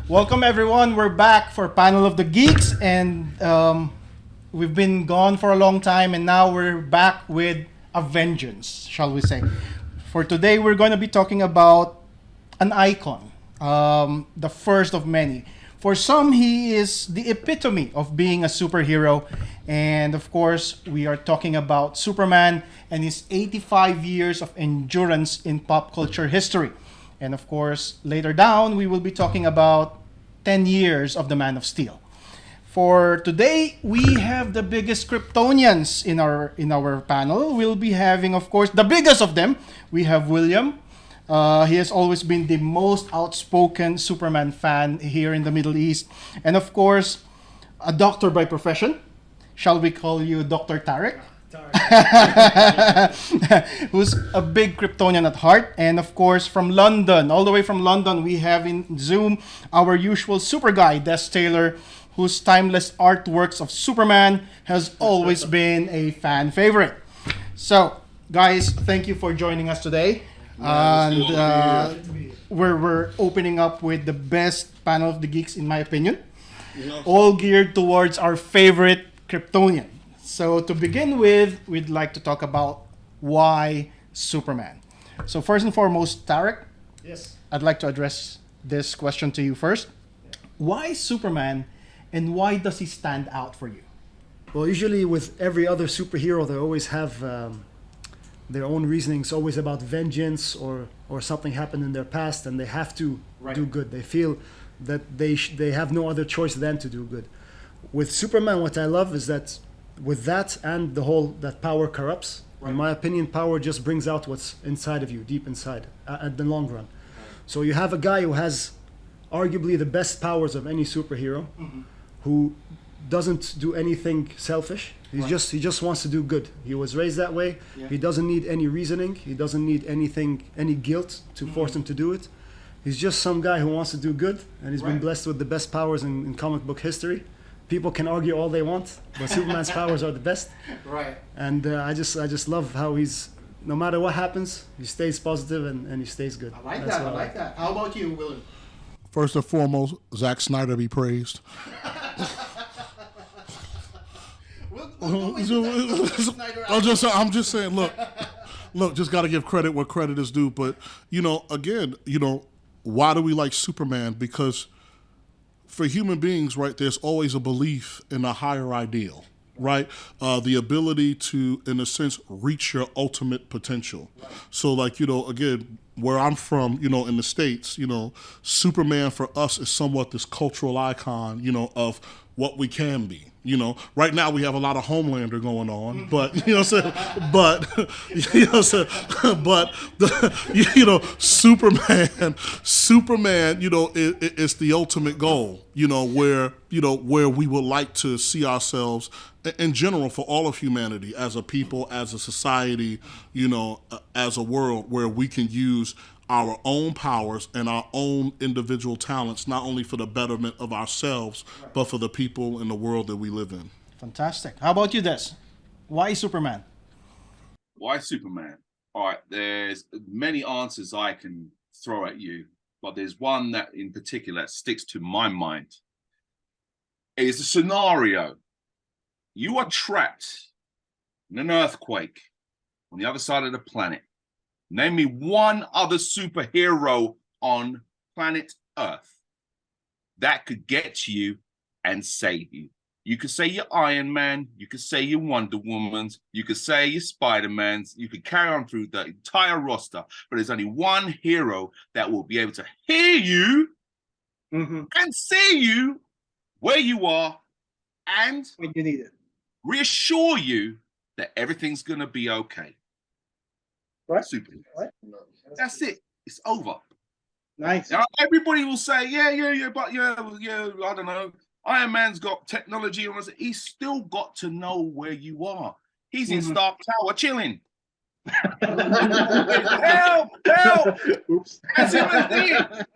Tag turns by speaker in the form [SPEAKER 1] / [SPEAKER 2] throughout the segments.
[SPEAKER 1] Welcome everyone. We're back for panel of the Geeks, and we've been gone for a long time, and now we're back with a vengeance, shall we say? For today, we're going to be talking about an icon, the first of many. For some, he is the epitome of being a superhero, and of course, we are talking about Superman and his 85 years of endurance in pop culture history. And of course, later down, we will be talking about 10 years of the Man of Steel. For today, we have the biggest Kryptonians in our panel. We'll be having, of course, the biggest of them. We have William. He has always been the most outspoken Superman fan here in the Middle East. And of course, a doctor by profession. Shall we call you Dr. Tarek? Who's a big Kryptonian at heart. And of course, from London, all the way from London, we have in Zoom our usual super guy, Des Taylor, whose timeless artworks of Superman has always been a fan favorite. So, guys, thank you for joining us today. And we're opening up with the best panel of the geeks, in my opinion, all geared towards our favorite Kryptonian. So to begin with, we'd like to talk about why Superman. So first and foremost, Tarek,
[SPEAKER 2] Yes.
[SPEAKER 1] I'd like to address this question to you first. Why Superman, and why does he stand out for you?
[SPEAKER 2] Well, usually with every other superhero, they always have their own reasonings, always about vengeance or something happened in their past, and they have to do good. They feel that they have no other choice than to do good. With Superman, what I love is that with that and the whole that power corrupts. In my opinion, power just brings out what's inside of you, deep inside, at the long run. So you have a guy who has arguably the best powers of any superhero, who doesn't do anything selfish. He just wants to do good. He was raised that way.
[SPEAKER 1] Yeah.
[SPEAKER 2] He doesn't need any reasoning. He doesn't need any guilt to force him to do it. He's just some guy who wants to do good, and he's been blessed with the best powers in comic book history. People can argue all they want, but Superman's powers are the best.
[SPEAKER 1] Right.
[SPEAKER 2] And I just love how he's, no matter what happens, he stays positive and he stays good.
[SPEAKER 1] I like
[SPEAKER 2] That's
[SPEAKER 1] that. I
[SPEAKER 2] what
[SPEAKER 1] like that. How about you, William?
[SPEAKER 3] First and foremost, Zack Snyder be praised. I'm just saying, look, just got to give credit where credit is due. But, again, why do we like Superman? Because for human beings, right, there's always a belief in a higher ideal, right? The ability to, in a sense, reach your ultimate potential. So, like, again, where I'm from, in the States, Superman for us is somewhat this cultural icon, of what we can be. Right now we have a lot of Homelander going on, but Superman, is the ultimate goal, where we would like to see ourselves in general for all of humanity as a people, as a society, as a world where we can use our own powers and our own individual talents, not only for the betterment of ourselves, but for the people in the world that we live in.
[SPEAKER 1] Fantastic. How about you, Des? Why Superman?
[SPEAKER 4] Why Superman? All right, there's many answers I can throw at you, but there's one that in particular that sticks to my mind. It is a scenario. You are trapped in an earthquake on the other side of the planet. Name me one other superhero on planet Earth that could get to you and save you. You could say you're Iron Man, you could say you're Wonder Woman's, you could say you're Spider-Man's, you could carry on through the entire roster, but there's only one hero that will be able to hear you and see you where you are and
[SPEAKER 1] When you need it.
[SPEAKER 4] reassure you that everything's going to be okay.
[SPEAKER 1] Right.
[SPEAKER 4] Superman.
[SPEAKER 1] Right.
[SPEAKER 4] That's it. It's over.
[SPEAKER 1] Nice.
[SPEAKER 4] Now, everybody will say, but I don't know. Iron Man's got technology on us. He's still got to know where you are. He's in Stark Tower chilling. help!
[SPEAKER 1] Oops.
[SPEAKER 4] That's him as it.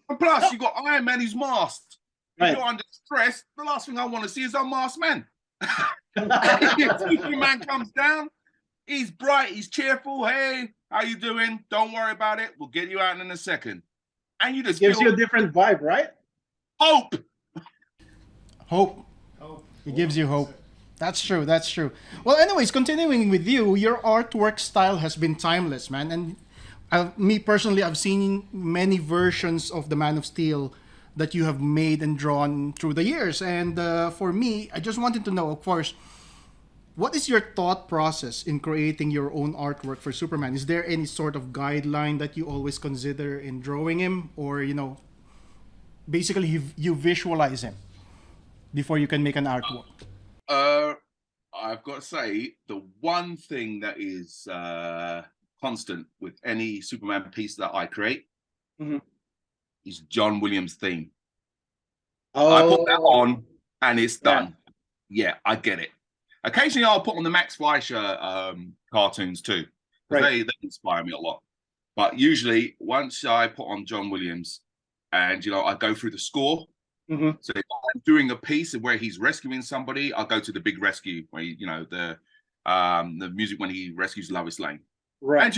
[SPEAKER 4] And plus, you got Iron Man who's masked. If you're under stress, the last thing I want to see is a masked man. Superman comes down. He's bright. He's cheerful. Hey, how you doing? Don't worry about it. We'll get you out in a second. And you just
[SPEAKER 1] Gives
[SPEAKER 4] feel,
[SPEAKER 1] you a different vibe, right?
[SPEAKER 4] Hope.
[SPEAKER 1] Hope. It gives you hope. That's true. That's true. Well, anyways, continuing with you, your artwork style has been timeless, man. And me personally, I've seen many versions of the Man of Steel that you have made and drawn through the years. And for me, I just wanted to know, of course, what is your thought process in creating your own artwork for Superman? Is there any sort of guideline that you always consider in drawing him, or basically you visualize him before you can make an artwork?
[SPEAKER 4] I've got to say, the one thing that is constant with any Superman piece that I create is John Williams' theme. I put that on and it's done. Yeah, I get it. Occasionally I'll put on the Max Fleischer cartoons too, because they inspire me a lot. But usually once I put on John Williams and, I go through the score. So if I'm doing a piece of where he's rescuing somebody, I'll go to the big rescue where the music when he rescues Lois Lane. Right. And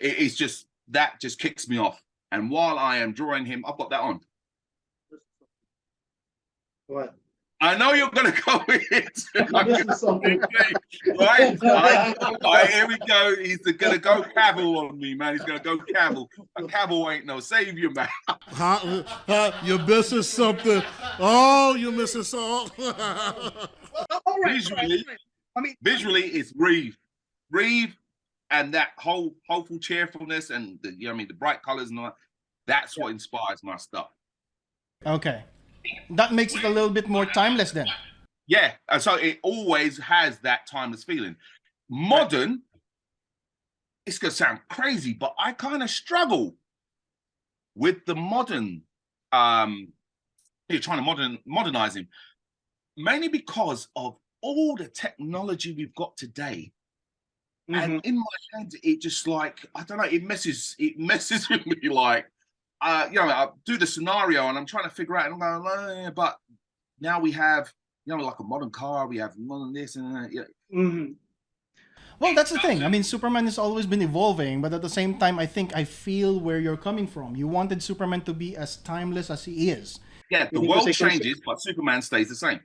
[SPEAKER 4] it's just that just kicks me off. And while I am drawing him, I've got that on.
[SPEAKER 5] What?
[SPEAKER 4] I know you're gonna go with it. Right? Here we go. He's gonna go Cavill on me, man. He's gonna go Cavill. Cavill ain't no savior, man.
[SPEAKER 3] You're missing something. Oh, you're missing something.
[SPEAKER 4] Visually, it's Reeve, and that whole hopeful cheerfulness and the bright colors and all that. That's what inspires my stuff.
[SPEAKER 1] Okay. That makes it a little bit more timeless then.
[SPEAKER 4] Yeah, and so it always has that timeless feeling. Modern, it's going to sound crazy, but I kind of struggle with the modern, you're trying to modernize him, mainly because of all the technology we've got today. And in my head, it just like, I don't know, it messes with me like, I do the scenario and I'm trying to figure out, and I'm going, but now we have, like a modern car, we have modern this and that. Yeah.
[SPEAKER 1] Well, that's the thing. I mean, Superman has always been evolving, but at the same time, I feel where you're coming from. You wanted Superman to be as timeless as he is.
[SPEAKER 4] Yeah, the world changes, but Superman stays the same.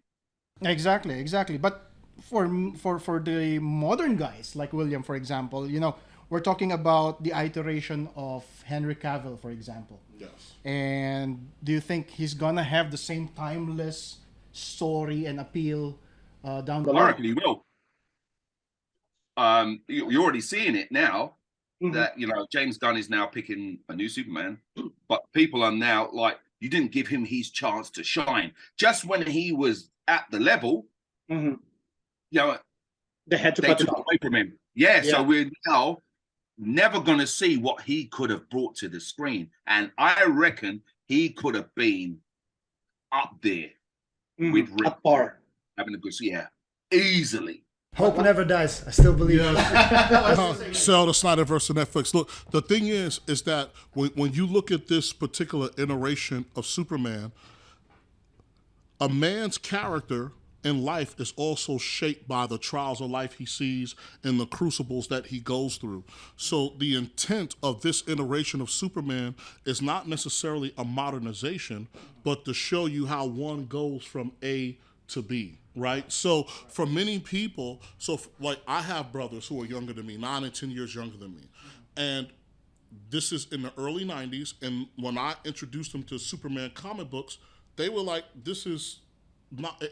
[SPEAKER 1] Exactly. But for the modern guys, like William, for example, we're talking about the iteration of Henry Cavill, for example.
[SPEAKER 3] Yes.
[SPEAKER 1] And do you think he's gonna have the same timeless story and appeal down the line?
[SPEAKER 4] I reckon he will. You're already seeing it now that James Gunn is now picking a new Superman, but people are now like, you didn't give him his chance to shine. Just when he was at the level,
[SPEAKER 5] they had to
[SPEAKER 4] they
[SPEAKER 5] cut
[SPEAKER 4] took
[SPEAKER 5] it off.
[SPEAKER 4] away from him. Yeah, so we're now never going to see what he could have brought to the screen. And I reckon he could have been up there with Rick.
[SPEAKER 5] Up par.
[SPEAKER 4] Having a good, easily.
[SPEAKER 2] Hope never dies. I still believe.
[SPEAKER 3] Sell the Snyderverse to Netflix. Look, the thing is that when you look at this particular iteration of Superman, a man's character in life is also shaped by the trials of life he sees and the crucibles that he goes through. So the intent of this iteration of Superman is not necessarily a modernization, but to show you how one goes from A to B, right? So for many people, like I have brothers who are younger than me, 9 and 10 years younger than me. And this is in the early 90s. And when I introduced them to Superman comic books, they were like, this is not,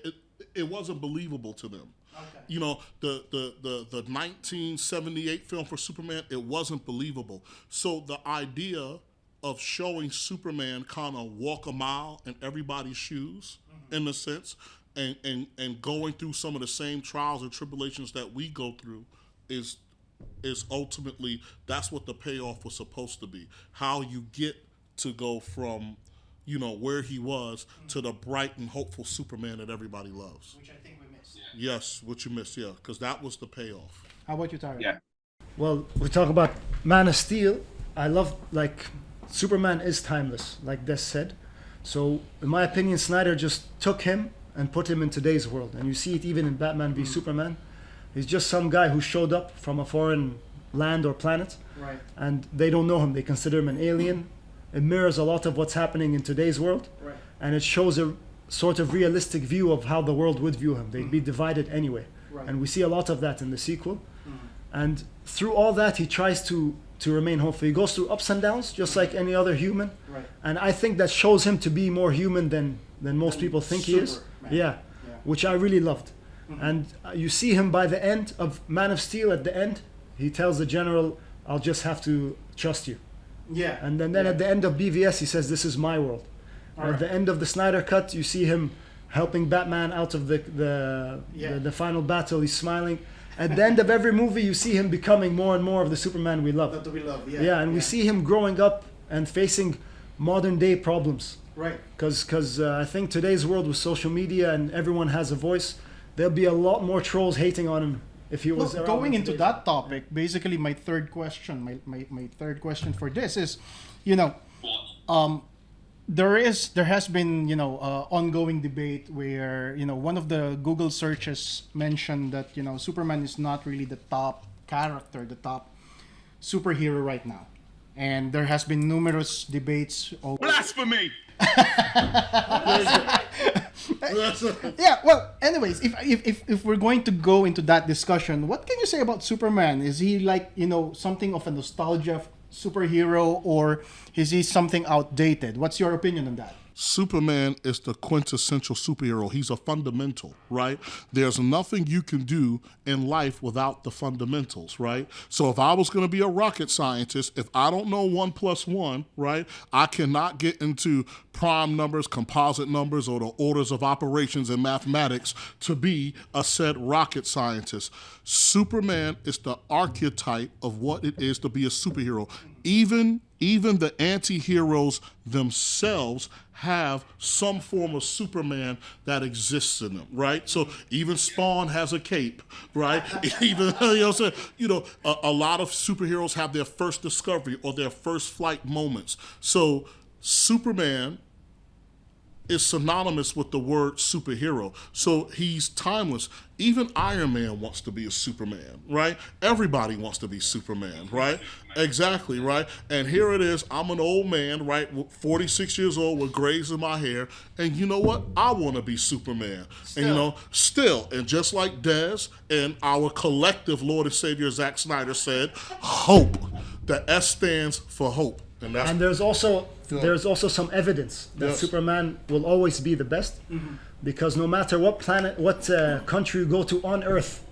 [SPEAKER 3] it wasn't believable to them. Okay. The 1978 film for Superman, it wasn't believable. So the idea of showing Superman kind of walk a mile in everybody's shoes, in a sense, and going through some of the same trials and tribulations that we go through is ultimately, that's what the payoff was supposed to be. How you get to go from where he was to the bright and hopeful Superman that everybody loves.
[SPEAKER 1] Which I think we missed.
[SPEAKER 3] Yes, what you missed, because that was the payoff.
[SPEAKER 1] How about you, Tara?
[SPEAKER 4] Yeah.
[SPEAKER 2] Well, we talk about Man of Steel. I love, Superman is timeless, like Des said. So, in my opinion, Snyder just took him and put him in today's world. And you see it even in Batman v Superman. He's just some guy who showed up from a foreign land or planet.
[SPEAKER 1] Right.
[SPEAKER 2] And they don't know him. They consider him an alien. It mirrors a lot of what's happening in today's world.
[SPEAKER 1] Right.
[SPEAKER 2] and it shows a sort of realistic view of how the world would view him. They'd be divided anyway.
[SPEAKER 1] Right.
[SPEAKER 2] And we see a lot of that in the sequel. And through all that, he tries to remain hopeful. He goes through ups and downs, just like any other human.
[SPEAKER 1] Right.
[SPEAKER 2] And I think that shows him to be more human than most people think he is.
[SPEAKER 1] Superman.
[SPEAKER 2] Yeah, which I really loved. And you see him by the end of Man of Steel. At the end, he tells the general, "I'll just have to trust you."
[SPEAKER 1] Yeah.
[SPEAKER 2] And then at the end of BVS, he says, "This is my world." At the end of the Snyder Cut, you see him helping Batman out of the final battle. He's smiling. At the end of every movie, you see him becoming more and more of the Superman we love.
[SPEAKER 1] That we love. Yeah.
[SPEAKER 2] Yeah, and we see him growing up and facing modern day problems.
[SPEAKER 1] Right.
[SPEAKER 2] Because I think today's world with social media and everyone has a voice, there'll be a lot more trolls hating on him if he was
[SPEAKER 1] Look,
[SPEAKER 2] around
[SPEAKER 1] going
[SPEAKER 2] in
[SPEAKER 1] into
[SPEAKER 2] today's
[SPEAKER 1] that topic, basically my third question for this is, you know, there has been, you know, ongoing debate where, you know, one of the Google searches mentioned that, you know, Superman is not really the top character, the top superhero right now. And there has been numerous debates over...
[SPEAKER 4] Blasphemy!
[SPEAKER 1] Yeah, well, anyways, if we're going to go into that discussion, what can you say about Superman? Is he like, you know, something of a nostalgia superhero, or is he something outdated? What's your opinion on that?
[SPEAKER 3] Superman is the quintessential superhero. He's a fundamental, right? There's nothing you can do in life without the fundamentals, right? So if I was going to be a rocket scientist, if I don't know 1 + 1, right, I cannot get into prime numbers, composite numbers, or the orders of operations in mathematics to be a said rocket scientist. Superman is the archetype of what it is to be a superhero. Even the anti-heroes themselves have some form of Superman that exists in them, right? So even Spawn has a cape, right? Even, a lot of superheroes have their first discovery or their first flight moments. So Superman is synonymous with the word superhero. So he's timeless. Even Iron Man wants to be a Superman, right? Everybody wants to be Superman, right? Exactly, right? And here it is. I'm an old man, right? 46 years old with grays in my hair. And you know what? I want to be Superman. And still, and just like Des and our collective Lord and Savior Zack Snyder said, hope. The S stands for hope.
[SPEAKER 2] And there's also some evidence that Superman will always be the best, because no matter what planet, what country you go to on Earth,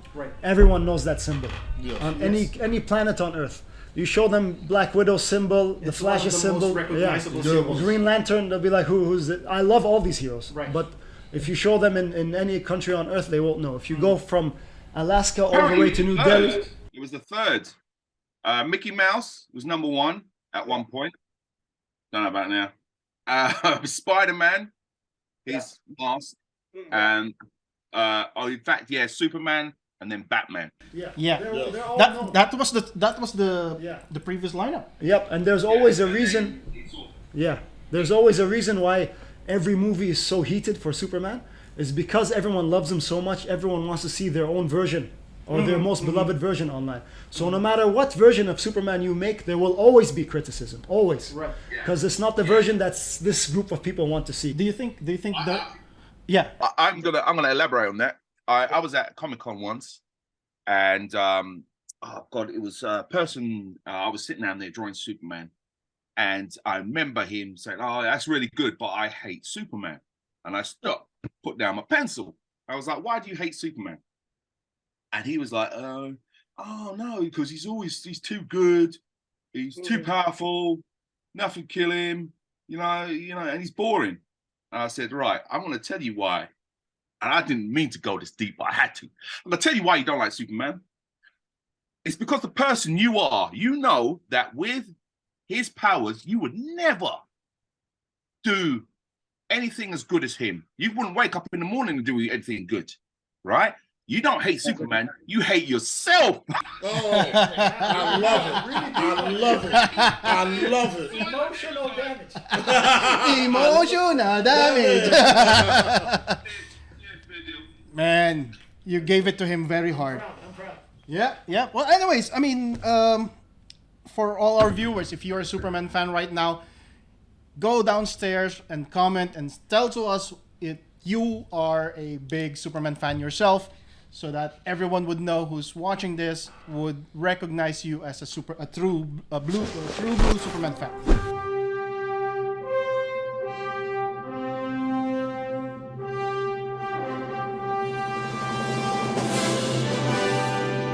[SPEAKER 2] everyone knows that symbol. Yes. On any planet on Earth, you show them Black Widow symbol, the Flash's symbol,
[SPEAKER 1] symbols.
[SPEAKER 2] Green Lantern, they'll be like, who's it? I love all these heroes, but if you show them in any country on Earth, they won't know. If you go from Alaska all the way to New Delhi,
[SPEAKER 4] it was the third. Mickey Mouse was number 1 at one point. Don't know about now. Spider-Man, his mask, and in fact, Superman, and then Batman.
[SPEAKER 2] They're all known.
[SPEAKER 1] That was the previous lineup.
[SPEAKER 2] Yep, and there's always a reason. Yeah, there's always a reason why every movie is so heated for Superman. Is because everyone loves him so much. Everyone wants to see their own version or their most beloved version online. So no matter what version of Superman you make, there will always be criticism, always. Right. Because it's not the version that this group of people want to see.
[SPEAKER 1] Do you think that? Yeah.
[SPEAKER 4] I'm gonna elaborate on that. I was at Comic-Con once, and it was a person. I was sitting down there drawing Superman, and I remember him saying, "Oh, that's really good, but I hate Superman." And I stopped, put down my pencil. I was like, "Why do you hate Superman?" And he was like, oh no, because he's too good, he's too powerful, nothing kill him, and he's boring. And I said, right, I'm going to tell you why. And I didn't mean to go this deep, but I had to. I'm going to tell you why you don't like Superman. It's because the person you are, you know that with his powers, you would never do anything as good as him. You wouldn't wake up in the morning and do anything good, right? You don't hate Superman. You hate yourself.
[SPEAKER 3] Oh, I love it. I love it. I love it.
[SPEAKER 2] Emotional damage.
[SPEAKER 1] Emotional damage. Man, you gave it to him very hard.
[SPEAKER 2] I'm proud.
[SPEAKER 1] Yeah. Well, anyways, I mean, for all our viewers, if you're a Superman fan right now, go downstairs and comment and tell to us if you are a big Superman fan yourself, so that everyone would know who's watching this would recognize you as a true blue Superman fan.